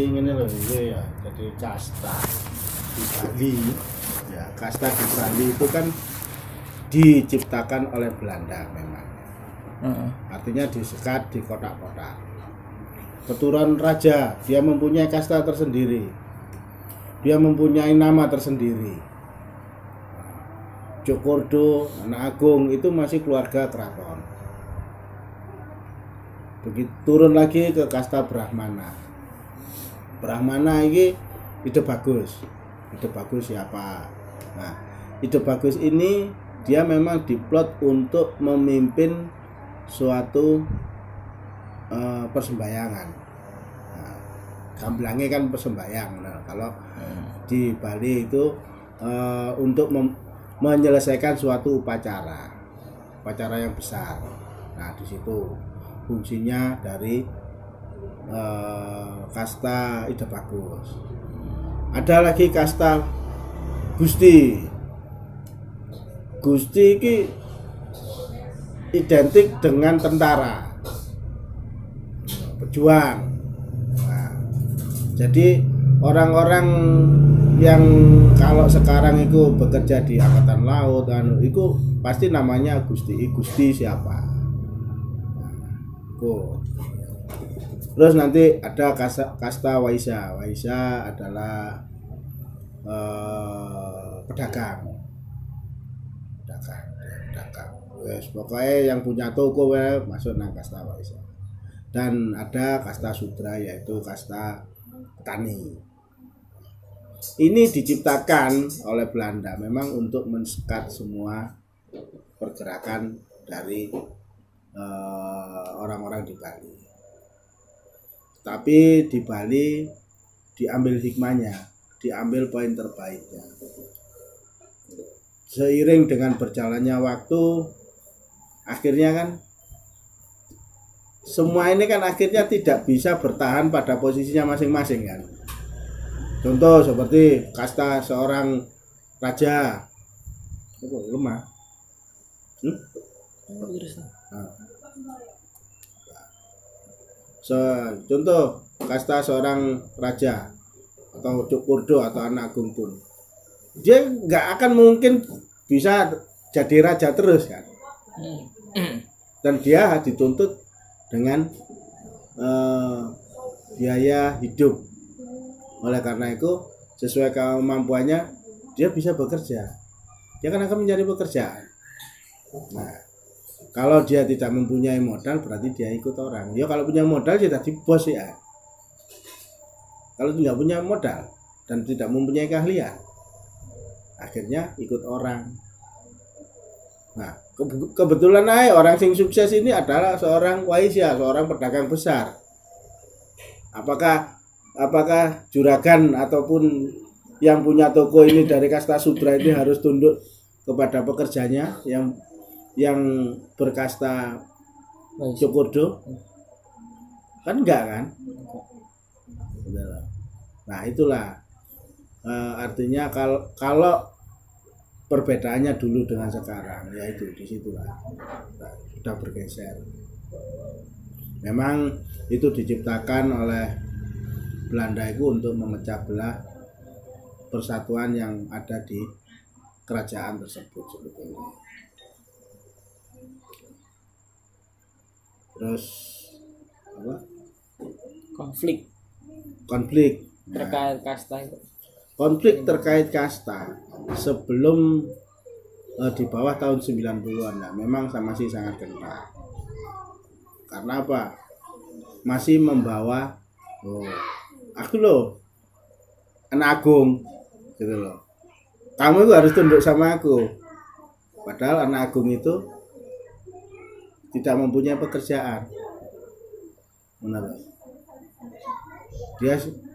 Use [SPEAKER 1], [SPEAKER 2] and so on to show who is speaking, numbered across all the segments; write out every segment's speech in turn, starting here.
[SPEAKER 1] ini loh ini ya, jadi kasta di Bali ya, kasta di Bali itu kan diciptakan oleh Belanda memang. Artinya disekat di kotak-kotak. Keturunan raja, dia mempunyai kasta tersendiri, dia mempunyai nama tersendiri. Cokordo, anak agung itu masih keluarga keraton. Begitu turun lagi ke kasta Brahmana. Brahmana ini ide bagus. Ide bagus siapa? Nah, ide bagus ini dia memang diplot untuk memimpin suatu persembahyangan. Nah, gamblangnya kan persembayang. Nah, kalau di Bali itu untuk menyelesaikan suatu upacara yang besar. Nah, di situ fungsinya dari kasta ide bagus. Ada lagi kasta Gusti. Gusti ini identik dengan tentara, pejuang. Nah, jadi orang-orang yang kalau sekarang itu bekerja di angkatan laut itu pasti namanya Gusti. Gusti siapa? Terus nanti ada kasta Waisya. Waisya adalah pedagang. Wes pokoknya yang punya toko masuk nang kasta Waisya. Dan ada kasta Sudra yaitu kasta petani. Ini diciptakan oleh Belanda memang untuk mensekat semua pergerakan dari orang-orang di Bali. Tapi di Bali diambil hikmahnya, diambil poin terbaiknya. Seiring dengan berjalannya waktu, akhirnya kan semua ini kan akhirnya tidak bisa bertahan pada posisinya masing-masing kan. Contoh seperti kasta seorang raja, lemah. Contoh kasta seorang raja atau Cokordo atau anak agung pun, dia nggak akan mungkin bisa jadi raja terus kan. Dan dia dituntut dengan biaya hidup. Oleh karena itu sesuai kemampuannya dia bisa bekerja. Dia kan akan mencari pekerjaan. Nah, kalau dia tidak mempunyai modal berarti dia ikut orang. Ya kalau punya modal dia jadi bos ya. Kalau tidak punya modal dan tidak mempunyai keahlian, akhirnya ikut orang. Nah, kebetulan aja orang sing sukses ini adalah seorang Waisya, seorang pedagang besar. Apakah juragan ataupun yang punya toko ini dari kasta Sudra ini harus tunduk kepada pekerjanya yang berkasta Cokordo? Kan enggak kan? Nah, itulah artinya kalau perbedaannya dulu dengan sekarang, yaitu di situlah sudah bergeser. Memang itu diciptakan oleh Belanda itu untuk memecah belah persatuan yang ada di kerajaan tersebut sebetulnya. Terus apa? Konflik
[SPEAKER 2] terkait kasta itu.
[SPEAKER 1] Konflik terkait kasta sebelum di bawah tahun 90-an lah memang masih sangat kental. Karena apa? Masih membawa aku loh anak agung gitu loh. Kamu itu harus tunduk sama aku. Padahal anak agung itu tidak mempunyai pekerjaan. Benar.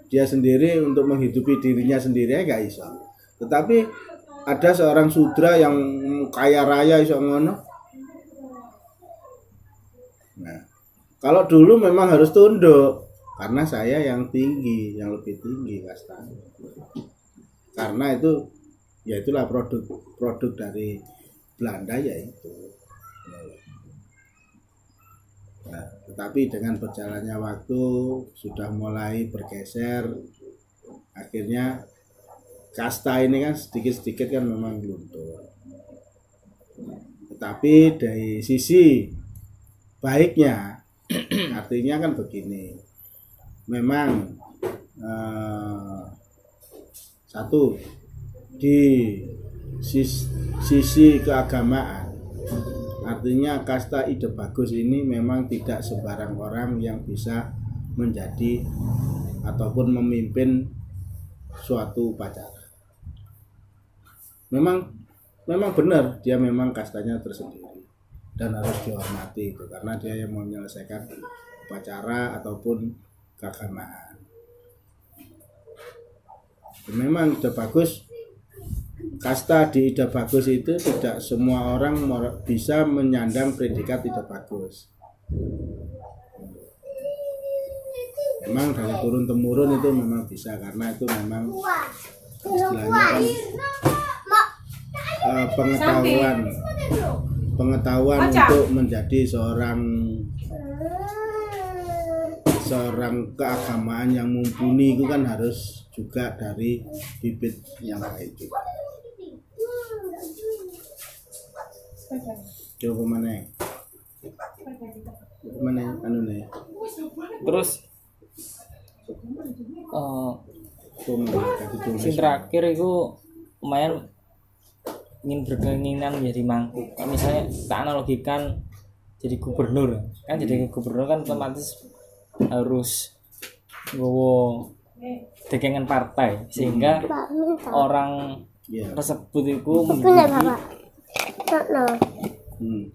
[SPEAKER 1] Dia sendiri untuk menghidupi dirinya sendiri nggak bisa. Tetapi ada seorang sudra yang kaya raya iso ngono. Nah, kalau dulu memang harus tunduk karena saya yang tinggi, yang lebih tinggi kastanya. Karena itu ya itulah produk dari Belanda yaitu. Nah, tetapi dengan berjalannya waktu sudah mulai bergeser, akhirnya kasta ini kan sedikit-sedikit kan memang luntur. Tetapi dari sisi baiknya, artinya kan begini, memang satu di sisi keagamaan, artinya kasta Ide Bagus ini memang tidak sembarang orang yang bisa menjadi ataupun memimpin suatu upacara. Memang benar dia memang kastanya tersendiri dan harus dihormati itu karena dia yang menyelesaikan upacara ataupun keagamaan. Memang Ide Bagus, kasta di Ide Bagus itu tidak semua orang bisa menyandang predikat Ide Bagus. Memang dari turun temurun itu memang bisa karena itu memang istilahnya kan pengetahuan untuk menjadi seorang keagamaan yang mumpuni itu kan harus juga dari bibit yang baik juga. Coba mana anu nih.
[SPEAKER 2] Terus sing terakhir itu lumayan ingin berkeinginan menjadi mangku. Misalnya tak analogikan jadi gubernur kan, jadi gubernur kan otomatis harus gowo dekengan partai sehingga orang tersebut itu menjadi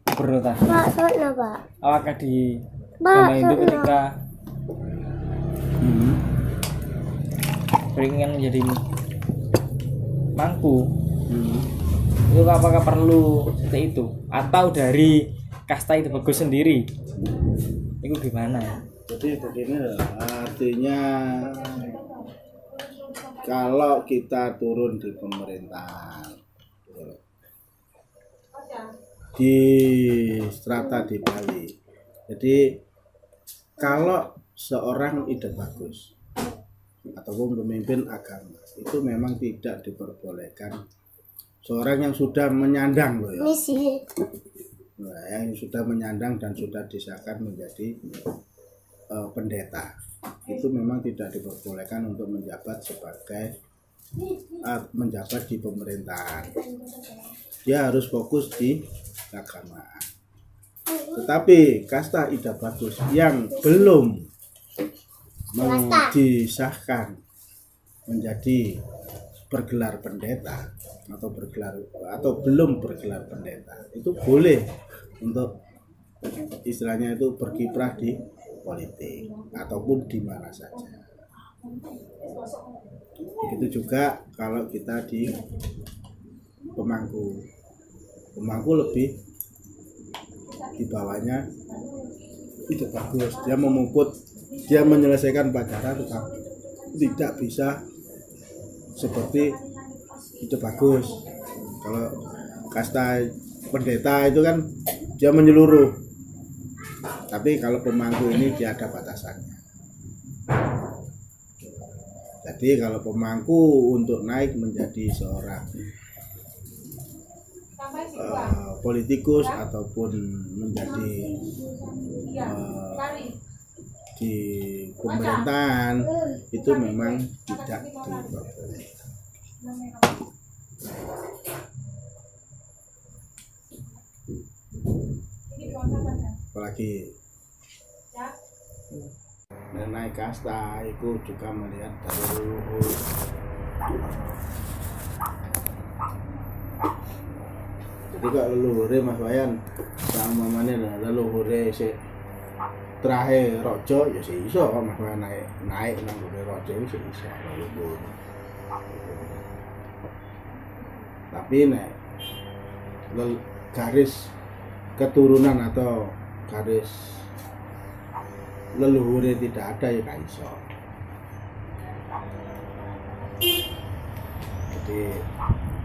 [SPEAKER 2] gubernur tadi. Apakah di zaman itu ketika ingin menjadi mangku itu apakah perlu seperti itu atau dari kasta Ide Bagus sendiri itu gimana?
[SPEAKER 1] Jadi begini, artinya kalau kita turun di pemerintahan di strata di Bali, jadi kalau seorang Ide Bagus ataupun pemimpin agama itu memang tidak diperbolehkan seorang yang sudah menyandang loh ya. Nah, yang sudah menyandang dan sudah disahkan menjadi pendeta itu memang tidak diperbolehkan untuk menjabat sebagai menjabat di pemerintahan. Dia harus fokus di keagamaan. Tetapi kasta Ide Bagus yang belum disahkan menjadi bergelar pendeta atau belum bergelar pendeta itu boleh untuk istilahnya itu berkiprah di politik ataupun di mana saja. Begitu juga kalau kita di pemangku lebih di bawahnya Ide Bagus, dia menyelesaikan upacara tetap tidak bisa seperti Ide Bagus. Kalau kasta pendeta itu kan dia menyeluruh, tapi kalau pemangku ini dia ada batasannya. Jadi kalau pemangku untuk naik menjadi seorang politikus ataupun menjadi di pemerintahan itu memang tidak diperbolehkan. Apalagi naik kasta itu juga melihat dari leluhur. Jadi kalau leluhurnya Mas Wayan sama mamanya leluhurnya si terakhir rojo ya sih iso Mas Wayan naik nang rojo itu sih iso leluhur. Tapi nek garis keturunan atau garis leluhurnya tidak ada ya gak iso. Jadi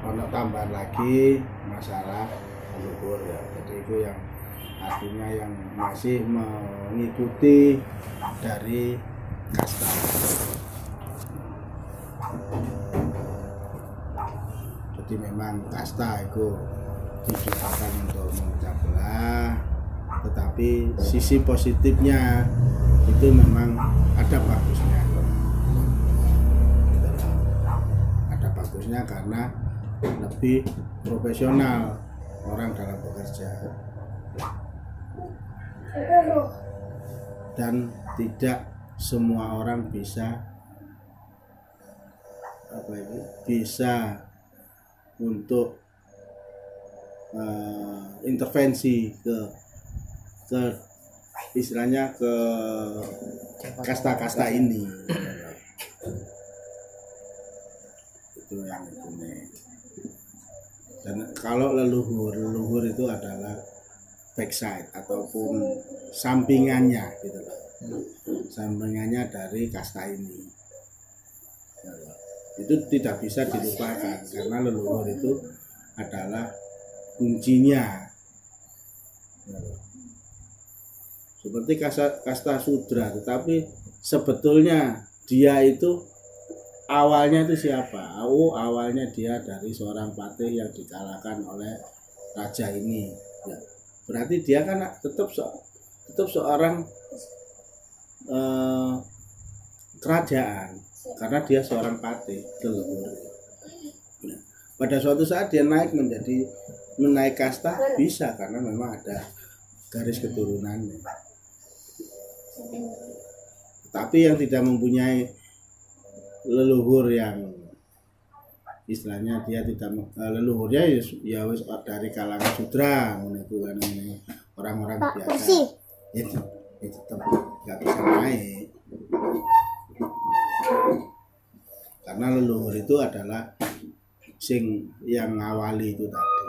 [SPEAKER 1] ono tambahan lagi masalah leluhur ya. Jadi itu yang artinya yang masih mengikuti dari kasta. Jadi memang kasta itu diciptakan untuk memecah belah, tetapi sisi positifnya itu memang ada bagusnya. Ada bagusnya karena lebih profesional orang dalam bekerja dan tidak semua orang bisa untuk intervensi ke istilahnya ke kasta-kasta ini. Itu yang ini. Dan kalau leluhur itu adalah backside ataupun sampingannya gitu loh. Sampingannya dari kasta ini. Itu tidak bisa dilupakan karena leluhur itu adalah kuncinya. Seperti kasta Sudra, tetapi sebetulnya dia itu awalnya itu siapa? Awalnya dia dari seorang patih yang dikalahkan oleh raja ini. Ya, berarti dia kan tetap seorang kerajaan karena dia seorang patih leluhur. Nah, pada suatu saat dia naik kasta bisa karena memang ada garis keturunannya. Tapi yang tidak mempunyai leluhur yang istilahnya dia tidak leluhurnya ya wis dari kalangan Sudra, itu kan orang-orang biasa. Itu tetap nggak bisa naik karena leluhur itu adalah sing yang ngawali itu tadi.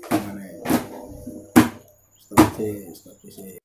[SPEAKER 1] Gimana ya? Stop sih.